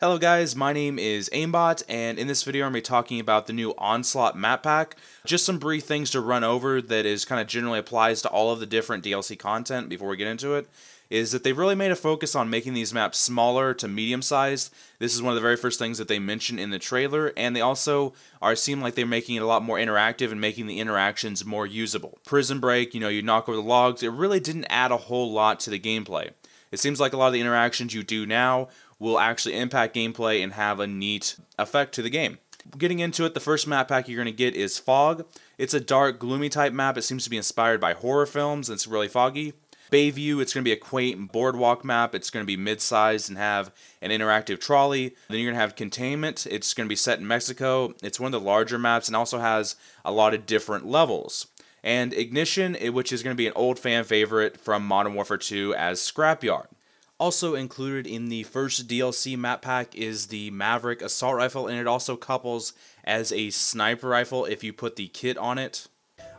Hello guys, my name is AIMBoT, and in this video I'm going to be talking about the new Onslaught map pack. Just some brief things to run over that is kind of generally applies to all of the different DLC content before we get into it, is that they've really made a focus on making these maps smaller to medium sized. This is one of the very first things that they mentioned in the trailer, and they also seem like they're making it a lot more interactive and making the interactions more usable. Prison Break, you knock over the logs, it really didn't add a whole lot to the gameplay. It seems like a lot of the interactions you do now will actually impact gameplay and have a neat effect to the game. Getting into it, the first map pack you're going to get is Fog. It's a dark, gloomy type map. It seems to be inspired by horror films, and it's really foggy. Bayview, it's going to be a quaint boardwalk map. It's going to be mid-sized and have an interactive trolley. Then you're going to have Containment. It's going to be set in Mexico. It's one of the larger maps and also has a lot of different levels. And Ignition, which is going to be an old fan favorite from Modern Warfare 2 as Scrapyard. Also included in the first DLC map pack is the Maverick assault rifle, and it also couples as a sniper rifle if you put the kit on it.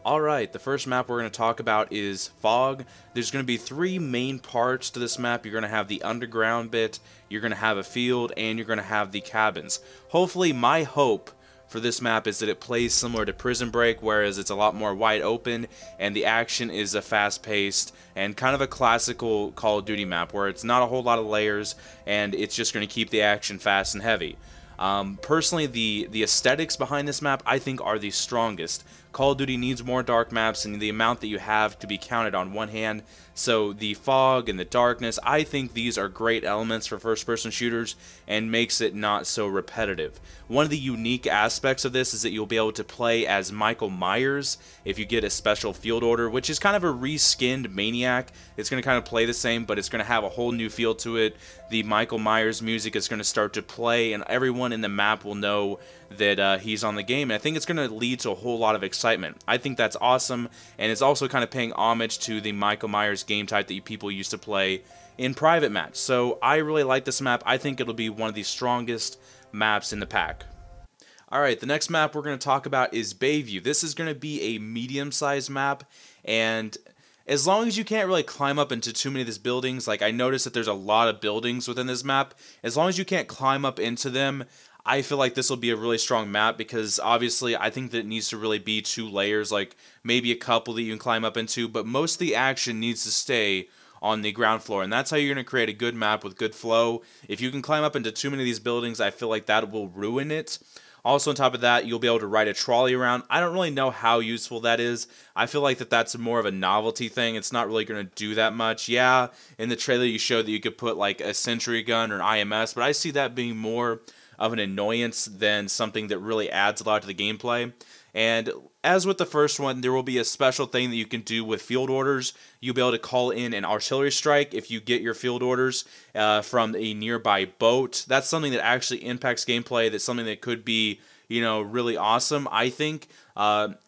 Alright, the first map we're going to talk about is Fog. There's going to be three main parts to this map. You're going to have the underground bit, you're going to have a field, and you're going to have the cabins. Hopefully, my hope for this map is that it plays similar to Prison Break, whereas it's a lot more wide open and the action is a fast-paced and kind of a classical Call of Duty map where it's not a whole lot of layers and it's just going to keep the action fast and heavy. Personally, the aesthetics behind this map I think are the strongest. Call of Duty needs more dark maps, and the amount that you have to be counted on one hand. So the fog and the darkness, I think these are great elements for first-person shooters and makes it not so repetitive. One of the unique aspects of this is that you'll be able to play as Michael Myers if you get a special field order, which is kind of a reskinned Maniac. It's going to kind of play the same, but it's going to have a whole new feel to it. The Michael Myers music is going to start to play, and everyone in the map will know that he's on the game, and I think it's going to lead to a whole lot of excitement. I think that's awesome, and it's also kind of paying homage to the Michael Myers game type that people used to play in private match. So I really like this map. I think it'll be one of the strongest maps in the pack. Alright, the next map we're going to talk about is Bayview. This is going to be a medium-sized map, and as long as you can't really climb up into too many of these buildings, like I noticed that there's a lot of buildings within this map, as long as you can't climb up into them, I feel like this will be a really strong map because obviously I think that it needs to really be 2 layers, like maybe a couple that you can climb up into, but most of the action needs to stay on the ground floor, and that's how you're going to create a good map with good flow. If you can climb up into too many of these buildings, I feel like that will ruin it. Also, on top of that, you'll be able to ride a trolley around. I don't really know how useful that is. I feel like that's more of a novelty thing. It's not really going to do that much. Yeah, in the trailer you showed that you could put like a sentry gun or an IMS, but I see that being more of an annoyance than something that really adds a lot to the gameplay. And as with the first one, there will be a special thing that you can do with field orders. You'll be able to call in an artillery strike if you get your field orders from a nearby boat. That's something that actually impacts gameplay. That's something that could be, really awesome. I think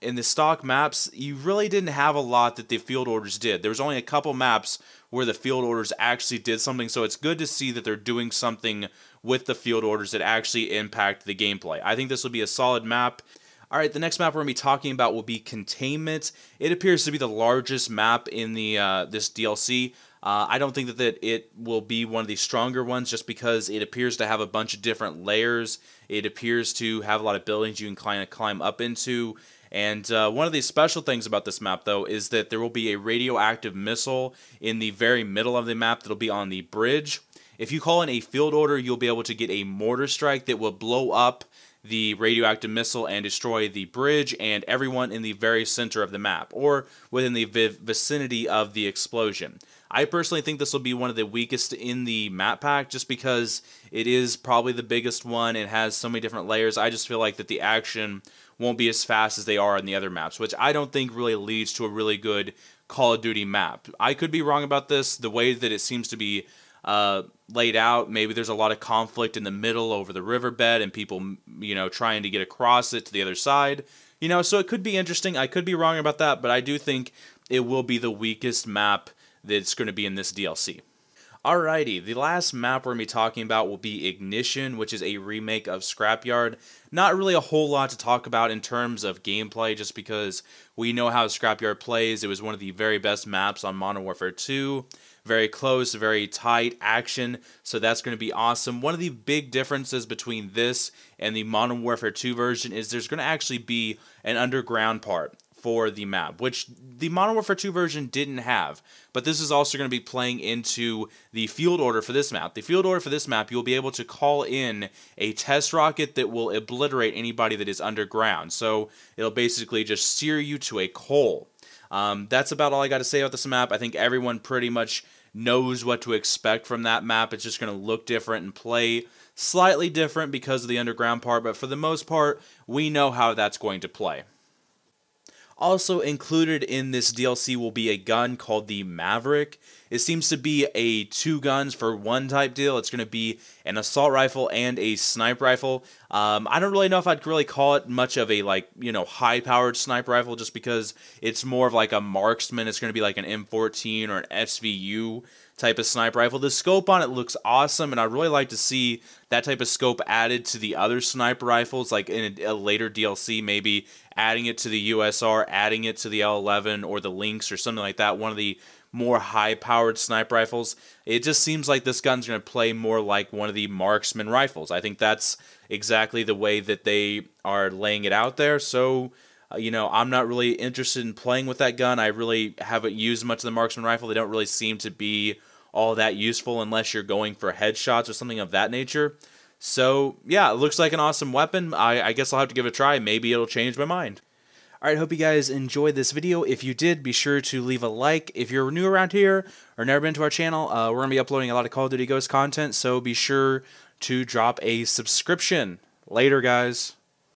in the stock maps, you really didn't have a lot that the field orders did. There was only a couple maps where the field orders actually did something, so it's good to see that they're doing something with the field orders that actually impact the gameplay. I think this will be a solid map. Alright, the next map we're going to be talking about will be Containment. It appears to be the largest map in the this DLC. I don't think that it will be one of the stronger ones just because it appears to have a bunch of different layers. It appears to have a lot of buildings you can kind of climb up into. And one of the special things about this map, though, is that there will be a radioactive missile in the very middle of the map that will be on the bridge. If you call in a field order, you'll be able to get a mortar strike that will blow up the radioactive missile and destroy the bridge and everyone in the very center of the map, or within the vicinity of the explosion. I personally think this will be one of the weakest in the map pack just because it is probably the biggest one and has so many different layers. I just feel like that the action won't be as fast as they are in the other maps, which I don't think really leads to a really good Call of Duty map. I could be wrong about this. The way that it seems to be laid out, maybe there's a lot of conflict in the middle over the riverbed and people, trying to get across it to the other side. So it could be interesting. I could be wrong about that, but I do think it will be the weakest map that's going to be in this DLC. Alrighty, the last map we're going to be talking about will be Ignition, which is a remake of Scrapyard. Not really a whole lot to talk about in terms of gameplay, just because we know how Scrapyard plays. It was one of the very best maps on Modern Warfare 2. Very close, very tight action, so that's going to be awesome. One of the big differences between this and the Modern Warfare 2 version is there's going to actually be an underground part for the map, which the Modern Warfare 2 version didn't have. But this is also going to be playing into the field order for this map. The field order for this map, you'll be able to call in a test rocket that will obliterate anybody that is underground. So it'll basically just steer you to a coal. That's about all I got to say about this map. I think everyone pretty much knows what to expect from that map. It's just going to look different and play slightly different because of the underground part, but for the most part, we know how that's going to play. Also included in this DLC will be a gun called the Maverick. It seems to be a 2 guns for 1 type deal. It's going to be an assault rifle and a sniper rifle. I don't really know if I'd really call it much of a, like, you know, high-powered sniper rifle, just because it's more of like a marksman. It's going to be like an M14 or an SVU type of sniper rifle. The scope on it looks awesome, and I'd really like to see that type of scope added to the other sniper rifles, like in a later DLC, maybe adding it to the USR, adding it to the L11 or the Lynx or something like that, one of the more high-powered sniper rifles. It just seems like this gun's going to play more like one of the marksman rifles. I think that's exactly the way that they are laying it out there, so you know, I'm not really interested in playing with that gun. I really haven't used much of the marksman rifle. They don't really seem to be all that useful unless you're going for headshots or something of that nature. So, yeah, it looks like an awesome weapon. I guess I'll have to give it a try. Maybe it'll change my mind. Alright, hope you guys enjoyed this video. If you did, be sure to leave a like. If you're new around here or never been to our channel, we're going to be uploading a lot of Call of Duty Ghosts content, so be sure to drop a subscription. Later, guys.